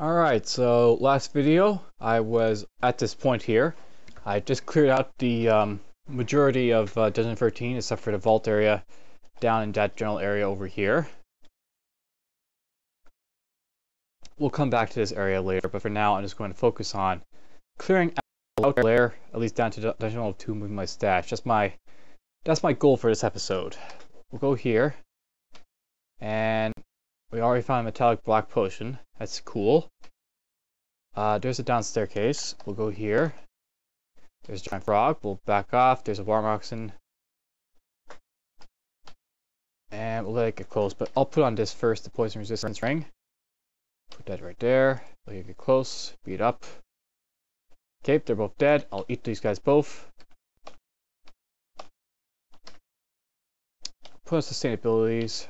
Alright, so last video I was at this point here. I just cleared out the majority of Dungeon 13 except for the vault area down in that general area over here. We'll come back to this area later, but for now I'm just going to focus on clearing out the lair, at least down to Dungeon Level 2, moving my stash. That's my goal for this episode. We'll go here, and we already found a metallic black potion. That's cool. There's a down staircase. We'll go here. There's a giant frog. We'll back off. There's a war moccasin. And we'll let it get close. But I'll put on this first, the poison resistance ring. Put that right there. Let it get close. Beat up. Okay, they're both dead. I'll eat these guys both. Put on sustainabilities.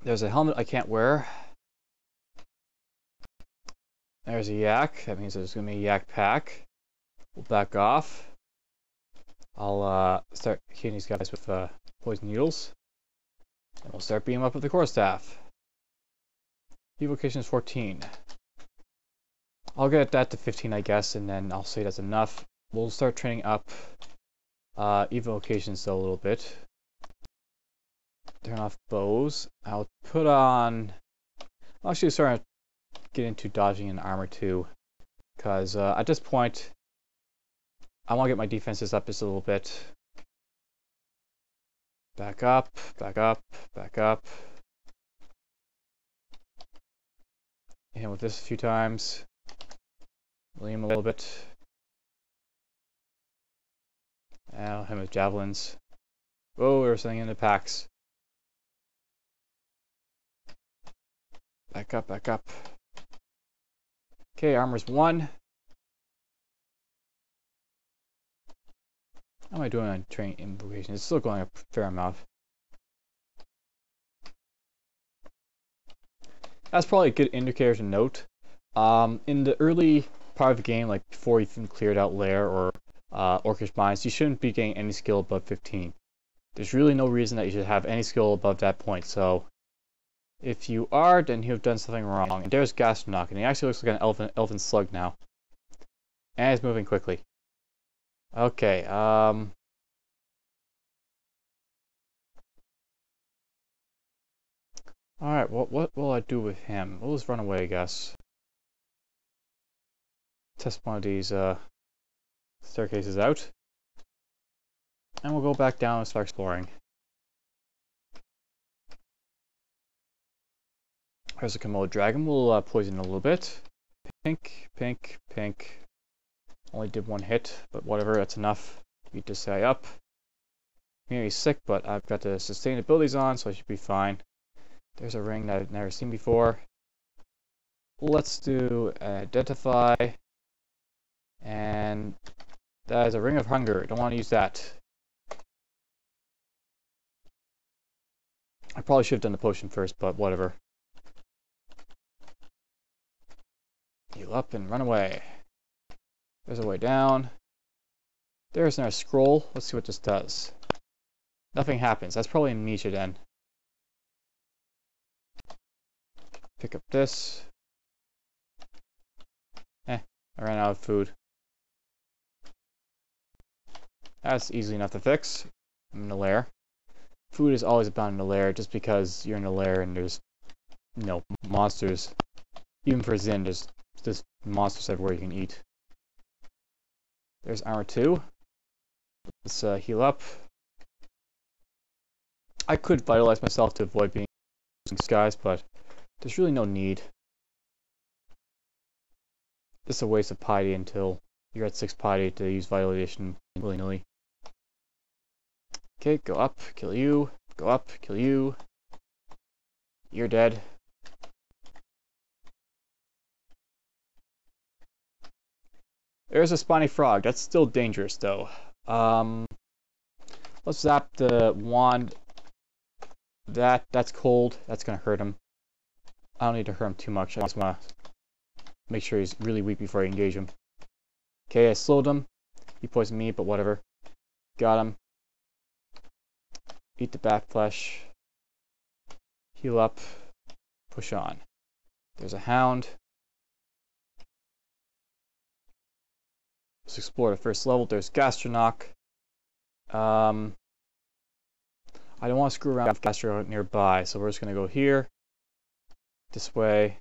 There's a helmet I can't wear. There's a yak. That means there's going to be a yak pack. We'll back off. I'll start hitting these guys with poison needles. And we'll start beating them up with the core staff. Evocation is 14. I'll get that to 15, I guess, and then I'll say that's enough. We'll start training up evocations though a little bit. Turn off bows. I'll put on... I'll actually start to get into dodging and armor too, because at this point I want to get my defenses up just a little bit. Back up, back up, back up. Hit him with this a few times. Lean him a little bit. And I'll hit him with javelins. Oh, there's something in the packs. Back up, back up. Okay, armor's 1. How am I doing on train invocation? It's still going up a fair amount. That's probably a good indicator to note. In the early part of the game, like before you've even cleared out Lair or Orcish Mines, you shouldn't be getting any skill above 15. There's really no reason that you should have any skill above that point, so if you are, then you've done something wrong. And there's Gastronok, and he actually looks like an elven slug now. And he's moving quickly. Okay, alright, what will I do with him? We'll just run away, I guess. Test one of these staircases out. And we'll go back down and start exploring. There's a Komodo dragon. We'll poison a little bit. Pink, pink, pink. Only did 1 hit, but whatever, that's enough. Beat this guy up. He's sick, but I've got the sustainabilities on, so I should be fine. There's a ring that I've never seen before. Let's do identify. And that is a ring of hunger. Don't want to use that. I probably should have done the potion first, but whatever. Heal up and run away. There's a way down. There's another scroll. Let's see what this does. Nothing happens. That's probably amnesia then. Pick up this. I ran out of food. That's easy enough to fix. I'm in a lair. Food is always abound in a lair just because you're in a lair and there's monsters. Even for Zin, there's just monsters everywhere you can eat. There's armor 2. Let's heal up. I could vitalize myself to avoid being skies, but there's really no need. It's a waste of piety until you're at 6 piety to use vitalization willy-nilly. Okay, go up, kill you. Go up, kill you. You're dead. There's a Spiny Frog. That's still dangerous, though. Let's zap the wand. That's cold. That's gonna hurt him. I don't need to hurt him too much. I just wanna make sure he's really weak before I engage him. Okay, I slowed him. He poisoned me, but whatever. Got him. Eat the bat flesh. Heal up. push on. There's a hound. Let's explore the first level. There's Gastronok. I don't want to screw around with Gastronok nearby, so we're just going to go here, this way.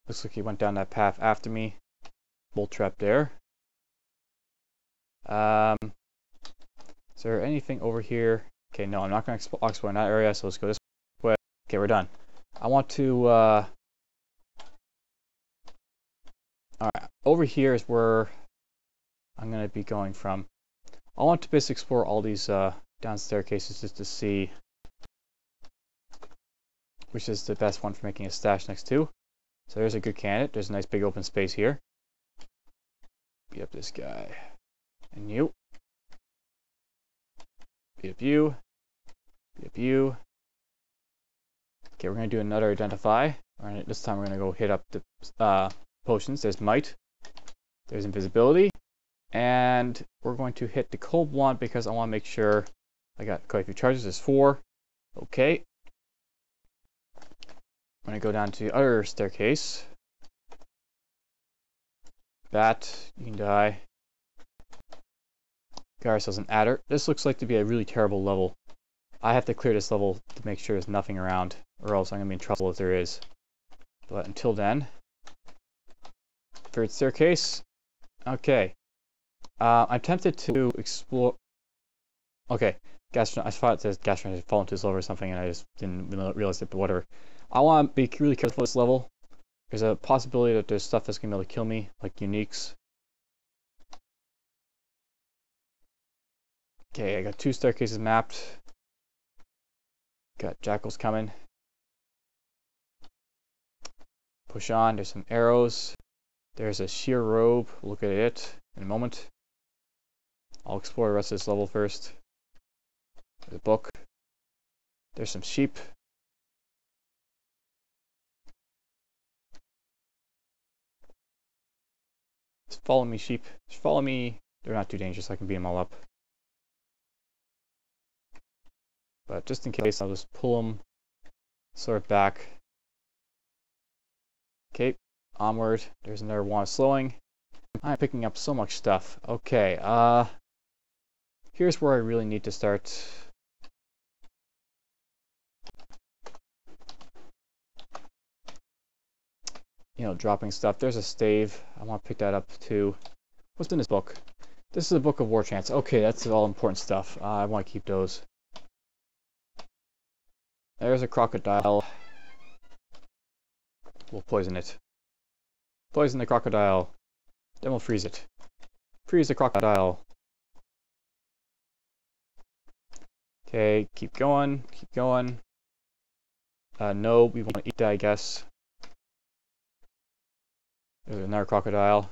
Looks like he went down that path after me. Bolt trap there. Is there anything over here? Okay, no, I'm not going to explore in that area, so let's go this way. Okay, we're done. I want to, alright, over here is where I'm going to be going from. I want to basically explore all these down staircases just to see which is the best one for making a stash next to. So there's a good candidate. There's a nice big open space here. Beat up this guy. And you. Beat up you. Beat up you. Okay, we're going to do another identify. This time we're going to go hit up the potions. There's might. There's invisibility. And we're going to hit the cold one because I want to make sure I got quite a few charges. There's 4. Okay. I'm going to go down to the other staircase. Bat, you can die. Got ourselves an adder. This looks like to be a really terrible level. I have to clear this level to make sure there's nothing around, or else I'm going to be in trouble if there is. But until then, third staircase. Okay. I'm tempted to explore. Okay, Gastronok. I thought it says Gastronok had fallen to this level or something, and I just didn't realize it. But whatever. I want to be really careful with this level. There's a possibility that there's stuff that's going to be able to kill me, like uniques. Okay, I got 2 staircases mapped. Got jackals coming. Push on. There's some arrows. There's a sheer robe. We'll look at it in a moment. I'll explore the rest of this level first. There's a book. There's some sheep. Just follow me, sheep. Just follow me. They're not too dangerous. I can beat them all up. But just in case, I'll just pull them sort of back. Okay, onward. There's another one of slowing. I'm picking up so much stuff. Okay, here's where I really need to start. You know, dropping stuff. There's a stave. I want to pick that up too. What's in this book? This is a book of war chants. Okay, that's all important stuff. I want to keep those. There's a crocodile. We'll poison it. Poison the crocodile. Then we'll freeze it. Freeze the crocodile. Okay, keep going. Keep going. No, we want to eat that, I guess. There's another crocodile.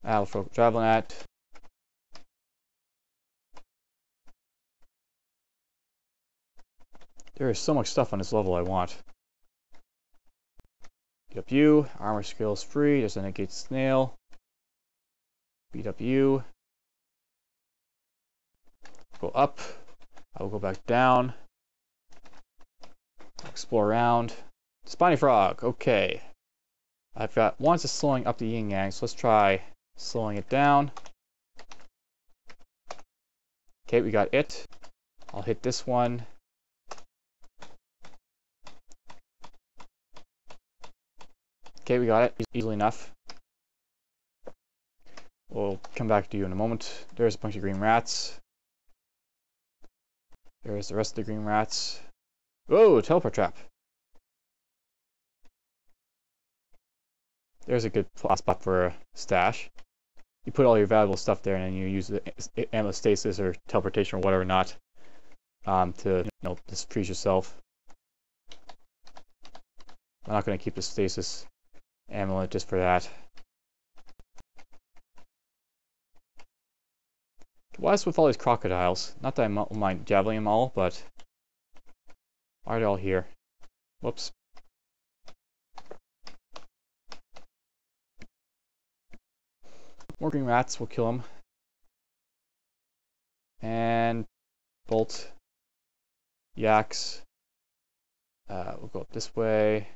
I'll throw javelin at. There is so much stuff on this level I want. Beat up you. Armor skills free. There's an Agate Snail. Beat up you. Go up. I will go back down. Explore around. Spiny Frog. Okay. I've got once it's slowing up the yin yang, so let's try slowing it down. Okay, we got it. I'll hit this one. Okay, we got it easily enough. We'll come back to you in a moment. There's a bunch of green rats. There's the rest of the green rats. Whoa, teleport trap. There's a good spot for a stash. You put all your valuable stuff there, and then you use the ammo-stasis or teleportation or whatever not to just freeze yourself. I'm not going to keep the stasis amulet just for that. Why is with all these crocodiles? Not that I mind javeling them all, but why are they all here? Whoops. More green rats will kill them. bolt, yaks. We'll go up this way.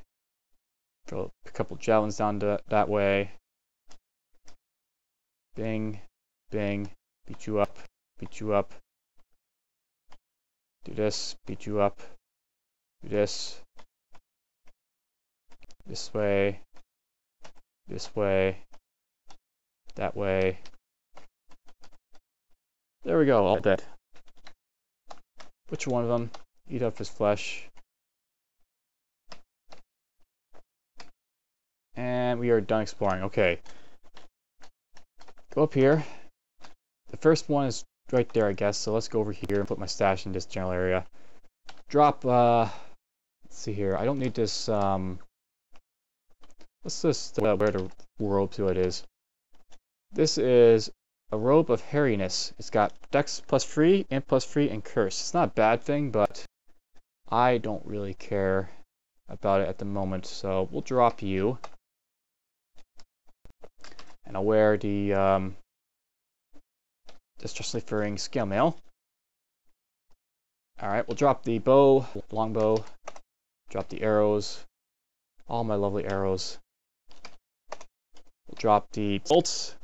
Throw a couple javelins down that way. Bing, bing, beat you up, beat you up. Do this, beat you up. Do this. This way. This way. That way. There we go, all dead. Butcher one of them. Eat up his flesh. And we are done exploring. Okay. Go up here. The first one is right there, I guess. So let's go over here and put my stash in this general area. Drop, let's see here. I don't need this, let's just wear the robe to what it is. This is a robe of hairiness. It's got Dex +3, Imp +3, and Curse. It's not a bad thing, but I don't really care about it at the moment. So we'll drop you. And I'll wear the distressingly furring scale mail. Alright, we'll drop the bow, longbow, drop the arrows, all my lovely arrows. We'll drop the bolts,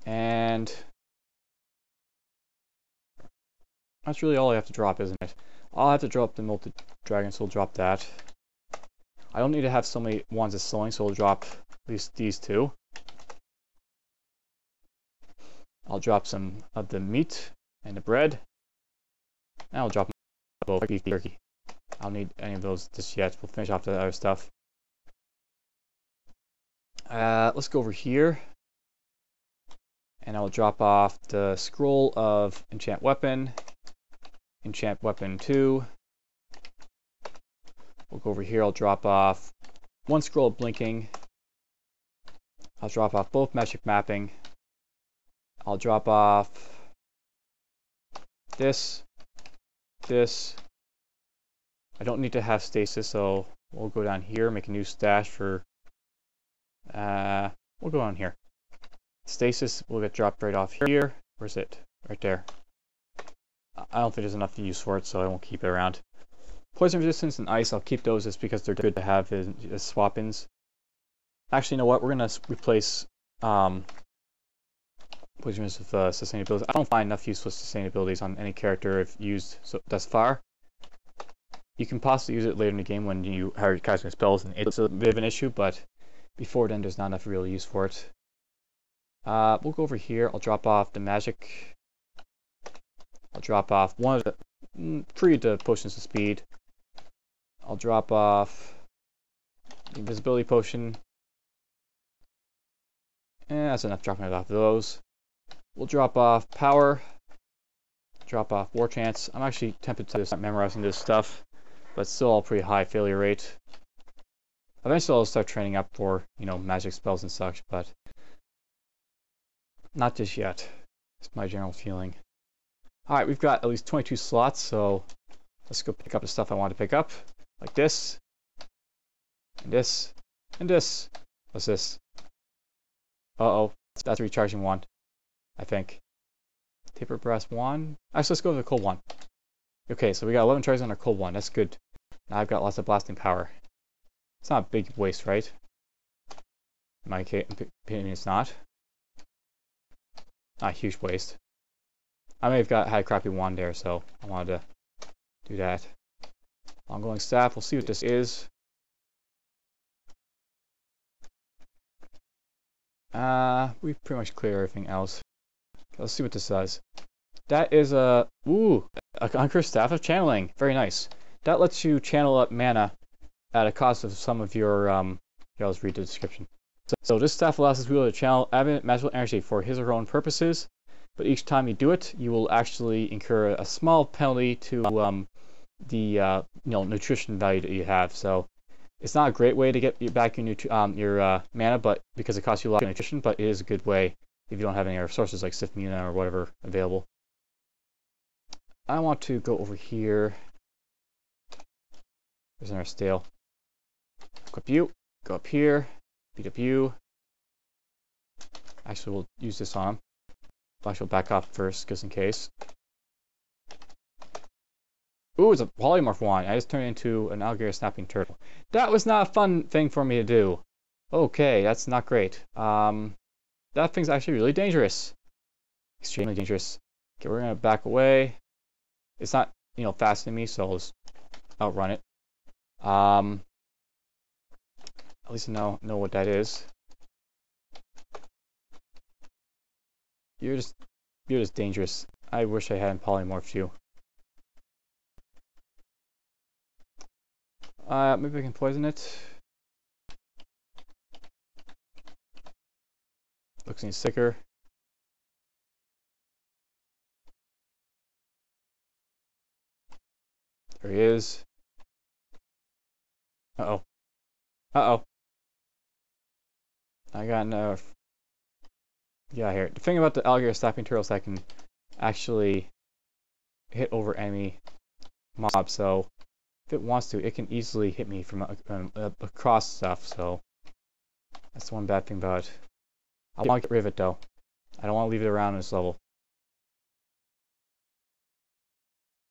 and that's really all I have to drop, isn't it? I'll have to drop the Molted Dragon, so we'll drop that. I don't need to have so many ones that's slowing, so we'll drop at least these two. I'll drop some of the meat and the bread. And I'll drop both beef jerky. I don't need any of those just yet. We'll finish off the other stuff. Let's go over here. And I'll drop off the scroll of Enchant Weapon. Enchant Weapon 2. We'll go over here. I'll drop off one scroll of Blinking. I'll drop off both Magic Mapping. I'll drop off this. I don't need to have stasis, so we'll go down here, make a new stash for, we'll go on here. Stasis will get dropped right off here. Where's it? Right there. I don't think there's enough use for it, so I won't keep it around. Poison resistance and ice, I'll keep those just because they're good to have as swap-ins. Actually, you know what? We're going to replace poison resistance with sustainability. I don't find enough useful sustainabilities on any character I've used thus far. You can possibly use it later in the game when you are casting spells, and it's a bit of an issue, but before then there's not enough real use for it. We'll go over here. I'll drop off the magic. I'll drop off one of the 3 of the potions of speed. I'll drop off the invisibility potion. And that's enough dropping it off of those. We'll drop off power. Drop off war chance. I'm actually tempted to start memorizing this stuff, but still all pretty high failure rate. Eventually I'll start training up for, you know, magic spells and such, but not just yet. It's my general feeling. Alright, we've got at least 22 slots, so let's go pick up the stuff I want to pick up. Like this. And this. And this. What's this? Uh-oh. That's a recharging wand, I think. Taper brass wand? Actually, let's go to the cold one. Okay, so we got 11 charges on our cold one. That's good. Now I've got lots of blasting power. It's not a big waste, right? In my opinion, it's not. Not a huge waste. I may have had a crappy wand there, so I wanted to do that. Ongoing staff. We'll see what this is. We've pretty much cleared everything else. Let's see what this says. That is a Uncursed Staff of Channeling. Very nice. That lets you channel up mana at a cost of some of your here, let's read the description. So this staff allows his wielder to channel abundant magical energy for his or her own purposes, but each time you do it, you will actually incur a small penalty to the nutrition value that you have. So it's not a great way to get back your mana, but because it costs you a lot of nutrition, but it is a good way if you don't have any other sources like Sith Muna or whatever available. I want to go over here. There's another stale. Equip you. Go up here. Beat up you. Actually, we'll use this on him. Actually, we'll back off first, just in case. Ooh, it's a polymorph wand. I just turned into an alligator snapping turtle. That was not a fun thing for me to do. Okay, that's not great. That thing's actually really dangerous. Extremely dangerous. Okay, we're gonna back away. It's not, faster than me, so I'll just outrun it. At least I know what that is. You're just dangerous. I wish I hadn't polymorphed you. Maybe I can poison it. Looks any sicker. There he is. Uh-oh. Uh-oh. I got no... Yeah, here. The thing about the alligator snapping turtle is I can actually hit over enemy mobs, so if it wants to, it can easily hit me from across stuff, so that's the one bad thing about it. I want to get rid of it, though. I don't want to leave it around in this level.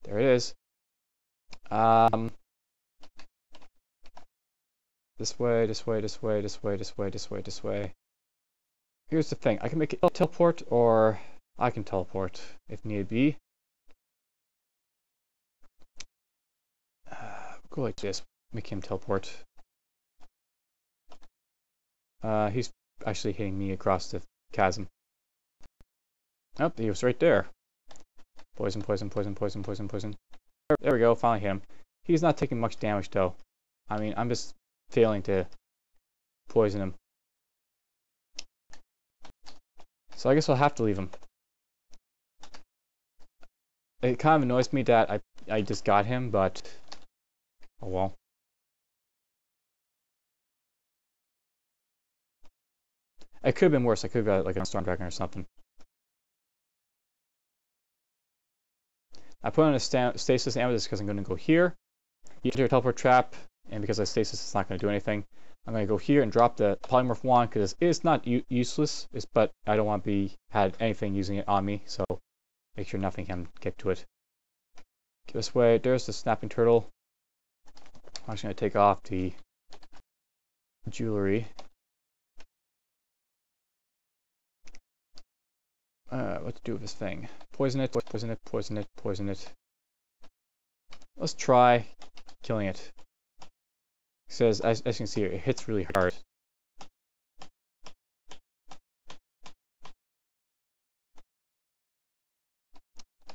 There it is. This way, this way, this way, this way, this way, this way, this way. Here's the thing. I can make it teleport, or I can teleport if need be. Go like this. Make him teleport. He's actually hitting me across the chasm. Oh, he was right there. Poison, poison, poison, poison, poison, poison. There we go, finally hit him. He's not taking much damage though. I mean, I'm just failing to poison him. So I guess I'll have to leave him. It kind of annoys me that I just got him, but oh well. It could have been worse. I could have got like a storm dragon or something. I put on a stasis amethyst because I'm going to go here. You enter a teleport trap, and because I stasis, it's not going to do anything. I'm going to go here and drop the polymorph wand because it's not useless, but I don't want to had anything using it on me, so make sure nothing can get to it. Okay, this way, there's the snapping turtle. I'm just going to take off the jewelry. What to do with this thing? Poison it, poison it, poison it, poison it. Let's try killing it. It says, as you can see here, it hits really hard.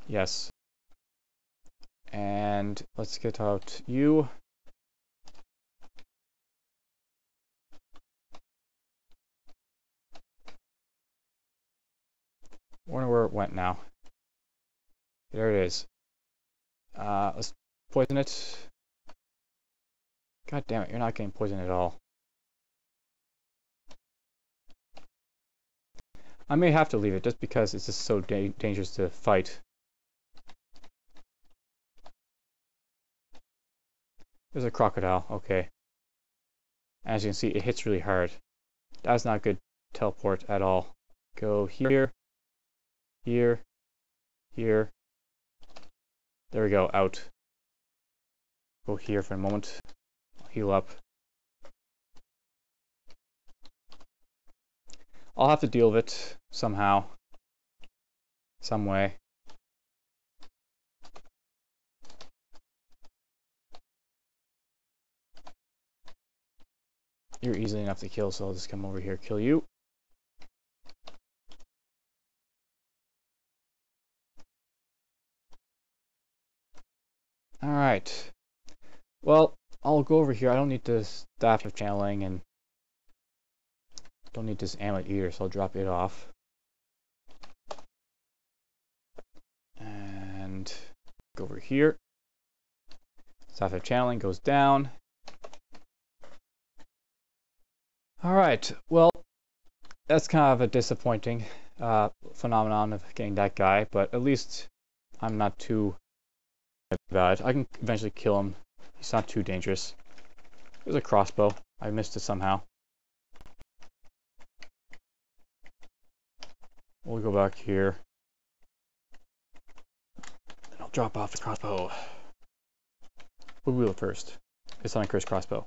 Yes. And let's get out you. I wonder where it went now. There it is. Let's poison it. God damn it, you're not getting poisoned at all. I may have to leave it just because it's just so dangerous to fight. There's a crocodile, okay. As you can see, it hits really hard. That's not good teleport at all. Go here, here, here. There we go, out. Go here for a moment. I'll heal up. I'll have to deal with it somehow. Some way. You're easy enough to kill, so I'll just come over here, kill you. Alright. Well, I'll go over here. I don't need the staff of channeling and don't need this amulet either, so I'll drop it off. And go over here. Staff of channeling goes down. Alright, well, that's kind of a disappointing phenomenon of getting that guy, but at least I'm not too bad. I can eventually kill him. He's not too dangerous. There's a crossbow. I missed it somehow. We'll go back here. And I'll drop off the crossbow. We'll wheel it first. It's on a cursed crossbow.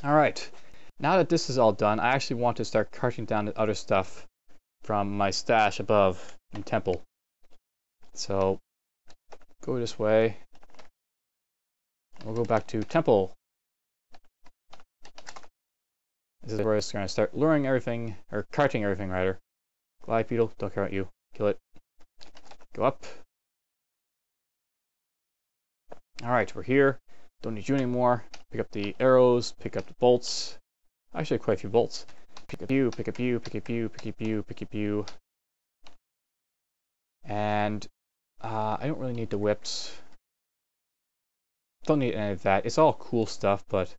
Alright. Now that this is all done, I actually want to start carting down the other stuff from my stash above in Temple. So, go this way. We'll go back to Temple. This is where it's going to start luring everything, or carting everything rather. Glide beetle, don't care about you. Kill it. Go up. Alright, we're here. Don't need you anymore. Pick up the arrows, pick up the bolts. Actually, quite a few bolts. Pick up you, pick up you, pick up you, pick up you, pick up you. And I don't really need the whips. Don't need any of that. It's all cool stuff, but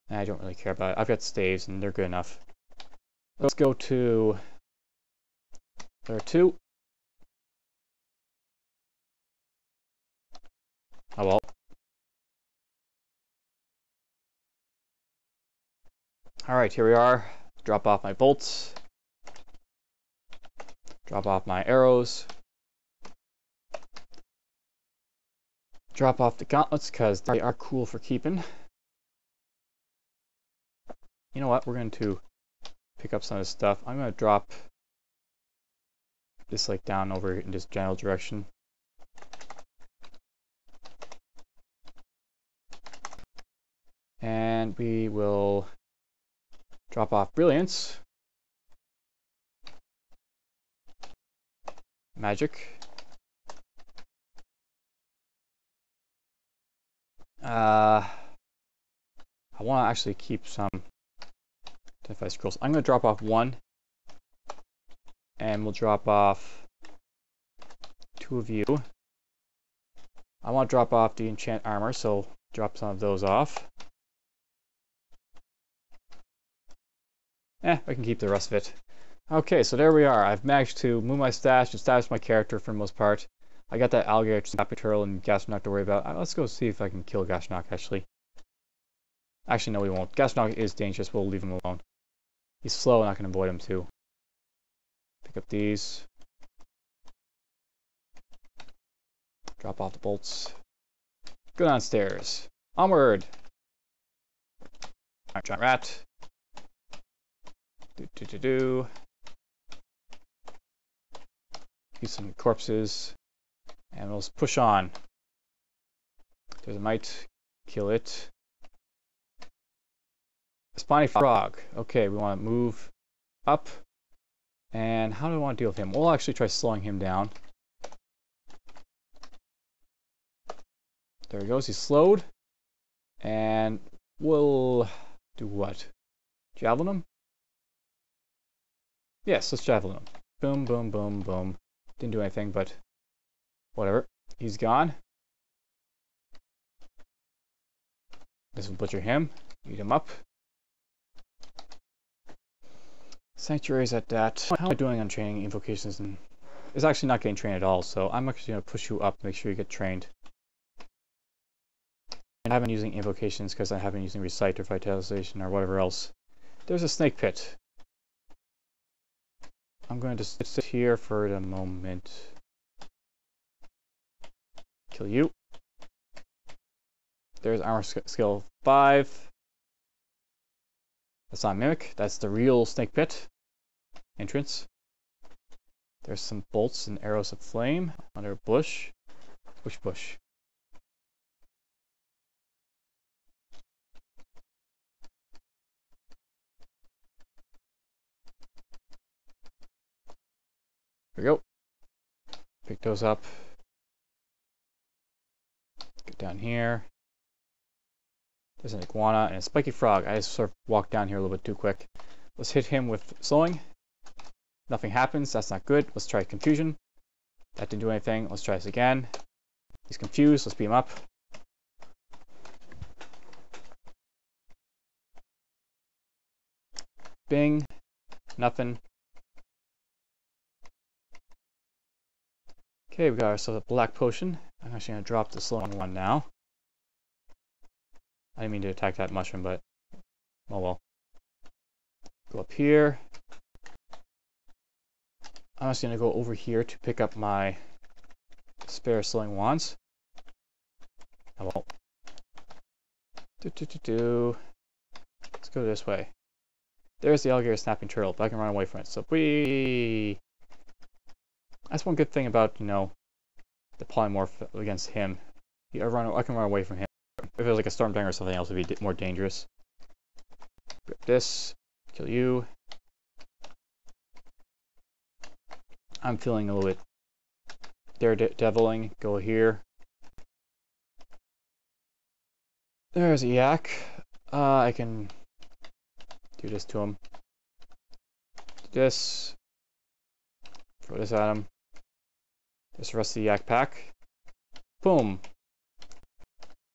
I don't really care about it. I've got staves and they're good enough. Let's go to Lair 2. Oh well. Alright, here we are. Drop off my bolts. Drop off my arrows. Drop off the gauntlets because they are cool for keeping. You know what? We're going to pick up some of this stuff. I'm going to drop this like down over in this general direction. And we will drop off Brilliance. Magic. I want to actually keep some 25 scrolls. I'm going to drop off one. And we'll drop off 2 of you. I want to drop off the enchant armor, so drop some of those off. I can keep the rest of it. Okay, so there we are. I've managed to move my stash, establish my character for the most part. I got that Alligator Snapping Turtle and Gastronok to worry about. Let's go see if I can kill Gastronok, actually. Actually, no, we won't. Gastronok is dangerous. We'll leave him alone. He's slow, and I can avoid him, too. Pick up these. Drop off the bolts. Go downstairs. Onward! Alright, giant rat. Use some corpses. And we'll push on. There's a mite. Kill it. Spiny Frog. Okay, we want to move up. And how do I want to deal with him? We'll actually try slowing him down. There he goes. He's slowed. And we'll do what? Javelin him? Yes, let's javelin him. Boom, boom, boom, boom. Didn't do anything, but whatever. He's gone. This will butcher him. Eat him up. Sanctuary's at that. How am I doing on training invocations? And it's actually not getting trained at all, so I'm actually going to push you up, make sure you get trained. And I haven't been using invocations because I haven't been using recite or vitalization or whatever else. There's a snake pit. I'm going to sit here for the moment. Kill you. There's armor skill 5. That's not Mimic. That's the real snake pit entrance. There's some bolts and arrows of flame under a bush. Which bush? There we go. Pick those up. Get down here. There's an iguana and a spiky frog. I just sort of walked down here a little bit too quick. Let's hit him with slowing. Nothing happens. That's not good. Let's try confusion. That didn't do anything. Let's try this again. He's confused. Let's beat him up. Bing. Nothing. Okay, we got ourselves a black potion. I'm actually going to drop the slowing one now. I didn't mean to attack that mushroom, but oh well. Go up here. I'm just going to go over here to pick up my spare slowing wands. I won't. Let's go this way. There's the Alligator Snapping Turtle, but I can run away from it. So whee! That's one good thing about, you know, the polymorph against him. I can run away from him. If it was like a storm dragon or something else, it would be more dangerous. Grab this. Kill you. I'm feeling a little bit daredeviling. Go here. There's a yak. I can do this to him. Do this. Throw this at him. There's the rest of the yak pack. Boom.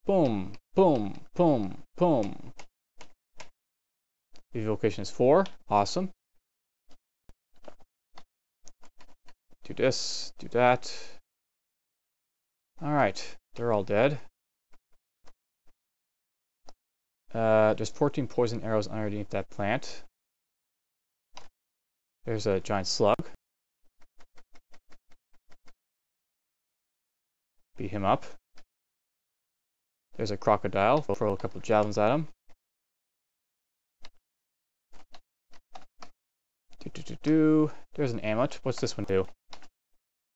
Boom. Boom. Boom. Boom. Evocation is 4. Awesome. Do this. Do that. Alright. They're all dead. There's 14 poison arrows underneath that plant. There's a giant slug. Beat him up. There's a crocodile. We'll throw a couple of javelins at him. There's an amulet. What's this one do?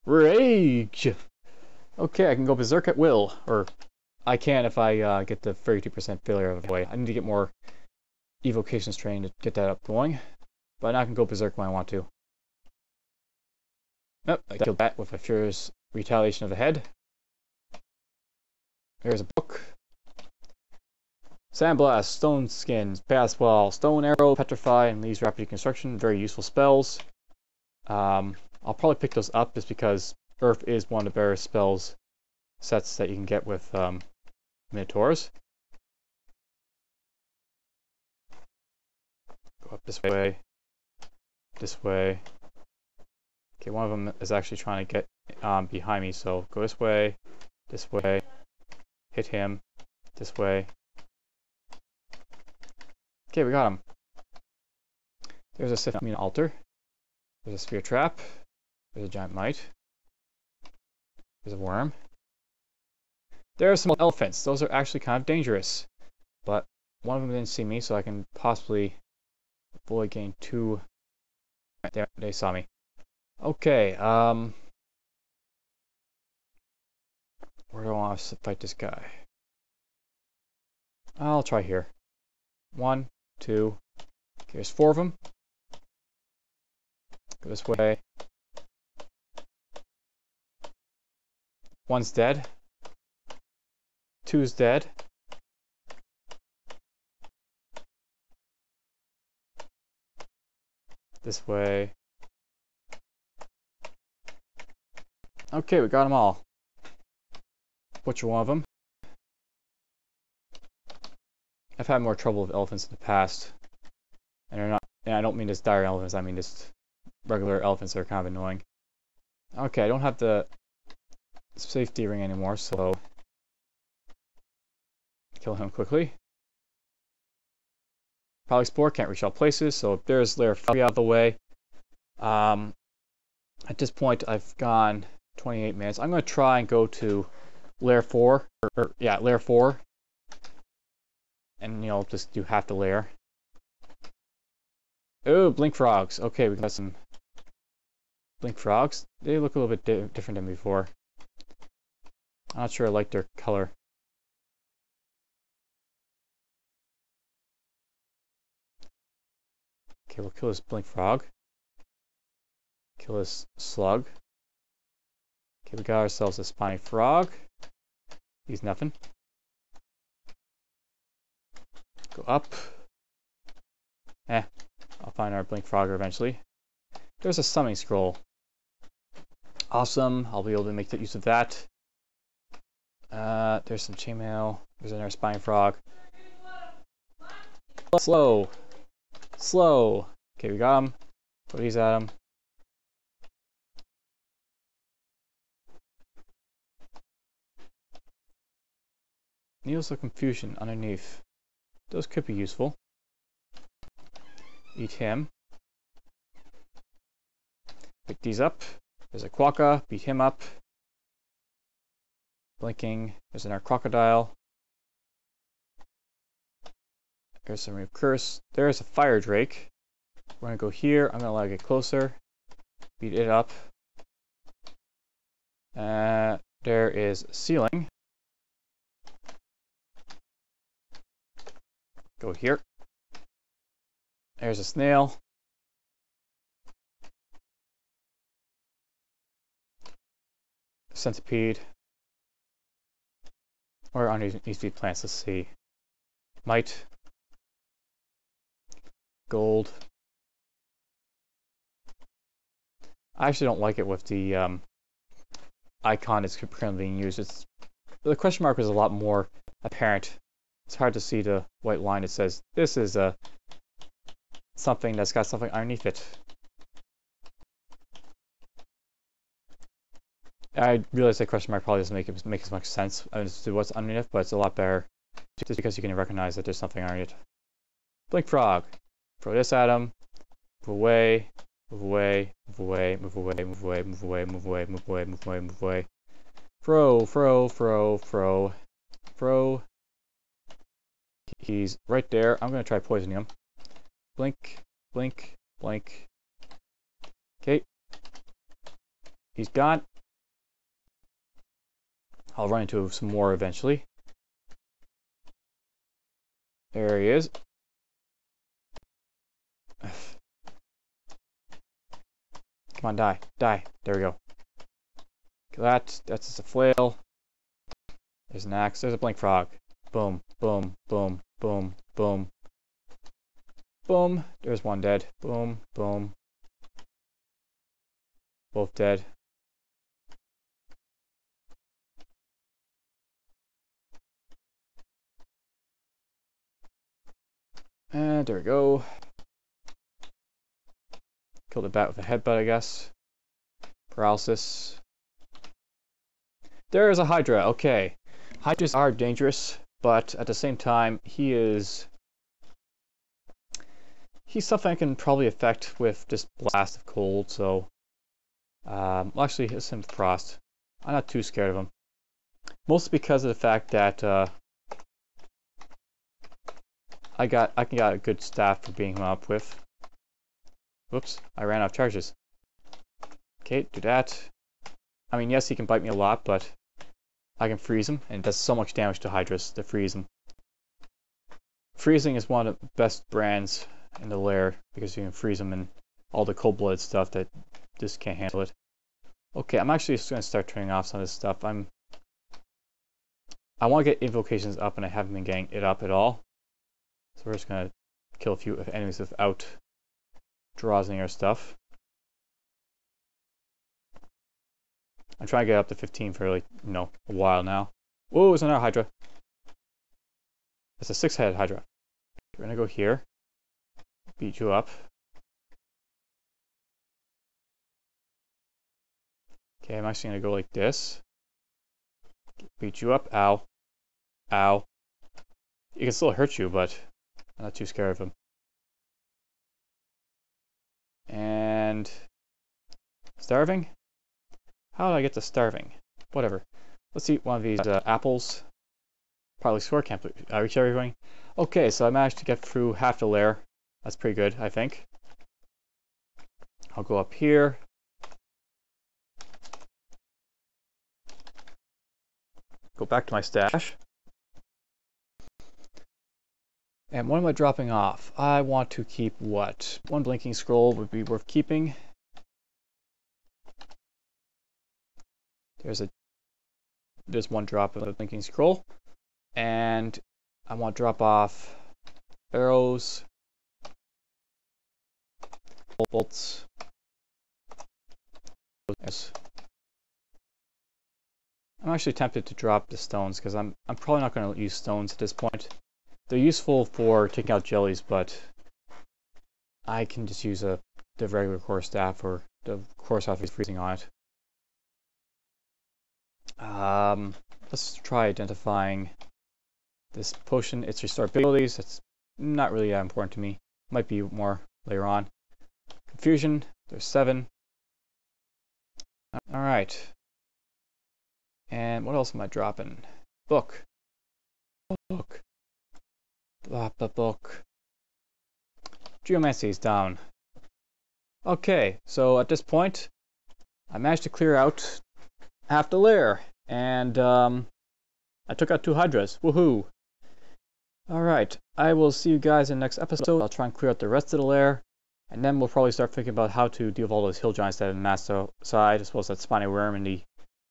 Rage! Okay, I can go berserk at will. Or I can if I get the 32% failure of the way. I need to get more evocations training to get that up going. But now I can go berserk when I want to. Nope, I killed that with a furious retaliation of the head. There's a book. Sandblast, stone skins, pass wall, stone arrow, petrify, and leaves rapid reconstruction. Very useful spells. I'll probably pick those up just because Earth is one of the better spells sets that you can get with Minotaurs. Go up this way. This way. Okay, one of them is actually trying to get behind me, so go this way. Hit him. This way. Okay, we got him. There's a Sith altar. There's a spear trap. There's a giant mite. There's a worm. There are some elephants. Those are actually kind of dangerous. But one of them didn't see me, so I can possibly avoid getting too... Right there, they saw me. Okay, where do I want to fight this guy? I'll try here. 1, 2. Okay, there's 4 of them. Go this way. One's dead. 2's dead. This way. Okay, we got them all. Butcher one of them. I've had more trouble with elephants in the past. And they're not, and I don't mean just dire elephants, I mean just regular elephants that are kind of annoying. Okay, I don't have the safety ring anymore, so kill him quickly. Polyspore can't reach all places, so there's Lair 3 out of the way. At this point, I've gone 28 minutes. I'm going to try and go to Lair 4, Lair 4, and just do half the lair. Oh, blink frogs. Okay, we got some blink frogs. They look a little bit different than before. I'm not sure I like their color. Okay, we'll kill this blink frog. Kill this slug. Okay, we got ourselves a spiny frog. He's nothing. Go up. I'll find our blink frogger eventually. There's a summoning scroll. Awesome. I'll be able to make use of that. There's some chainmail. There's another spiny frog. Slow. Slow. Okay, we got him. Throw these at him. Needles of confusion underneath. Those could be useful. Eat him. Pick these up. There's a quokka. Beat him up. Blinking. There's another crocodile. There's some recurse. There's a fire drake. We're gonna go here. I'm gonna let it get closer. Beat it up. There is a ceiling. Go here. There's a snail. Centipede. Or underneath these plants, let's see. Mite. Gold. I actually don't like it with the icon that's currently being used. The question mark is a lot more apparent. It's hard to see the white line that says this is something that's got something underneath it. I realize that question mark probably doesn't make as much sense as to what's underneath, but it's a lot better just because you can recognize that there's something underneath. Blink frog. Throw this at him. Move away. Move away. Move away. Move away. Move away. Move away. Move away. Move away. Move away. Move away. Throw. Throw. Throw. Throw. Throw. He's right there. I'm gonna try poisoning him. Blink. Blink. Blink. Okay. He's gone. I'll run into some more eventually. There he is. Come on, die. Die. There we go. That's just a flail. There's an axe. There's a blink frog. Boom. Boom. Boom. Boom. Boom. Boom. There's one dead. Boom. Boom. Both dead. And there we go. Killed the bat with a headbutt, I guess. Paralysis. There is a Hydra. Okay. Hydras are dangerous, but at the same time, he's something I can probably affect with just blast of cold, so well, actually it's him frost. I'm not too scared of him. Mostly because of the fact that I got a good staff for beating him up with. Whoops, I ran out of charges. Okay, do that. I mean, yes, he can bite me a lot, but I can freeze him, and it does so much damage to Hydras to freeze him. Freezing is one of the best brands in the lair because you can freeze them and all the cold-blooded stuff that just can't handle it. Okay, I'm actually just going to start turning off some of this stuff. I want to get invocations up, and I haven't been getting it up at all. So we're just going to kill a few enemies without drawing our stuff. I'm trying to get up to 15 for like, a while now. Whoa, there's another Hydra. It's a 6-headed Hydra. We're going to go here. Beat you up. Okay, I'm actually going to go like this. Beat you up. Ow. Ow. He can still hurt you, but I'm not too scared of him. And starving? How did I get to starving? Whatever. Let's eat one of these apples. Probably score, can't reach everything. Okay, so I managed to get through half the lair. That's pretty good, I think. I'll go up here. Go back to my stash. And what am I dropping off? I want to keep what? One blinking scroll would be worth keeping. There's one drop of a blinking scroll. And I want to drop off arrows, bolts. Yes. I'm actually tempted to drop the stones because I'm probably not going to use stones at this point. They're useful for taking out jellies, but I can just use the regular core staff or the core staff is freezing on it. Let's try identifying this potion. Its restore abilities. That's not really that important to me. Might be more later on. Confusion. There's 7. All right. And what else am I dropping? Book. Book. Book. Geomancy is down. Okay, so at this point, I managed to clear out half the lair. And I took out 2 Hydras. Woohoo! Alright, I will see you guys in the next episode. I'll try and clear out the rest of the lair. And then we'll probably start thinking about how to deal with all those hill giants that are in the master side, as well as that spiny worm in the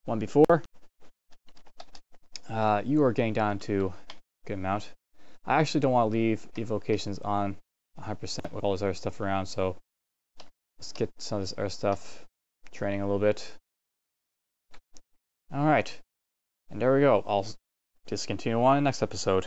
one before. You are getting down to a good amount. I actually don't want to leave evocations on 100% with all this other stuff around, so let's get some of this other stuff training a little bit. Alright, and there we go. I'll just continue on in the next episode.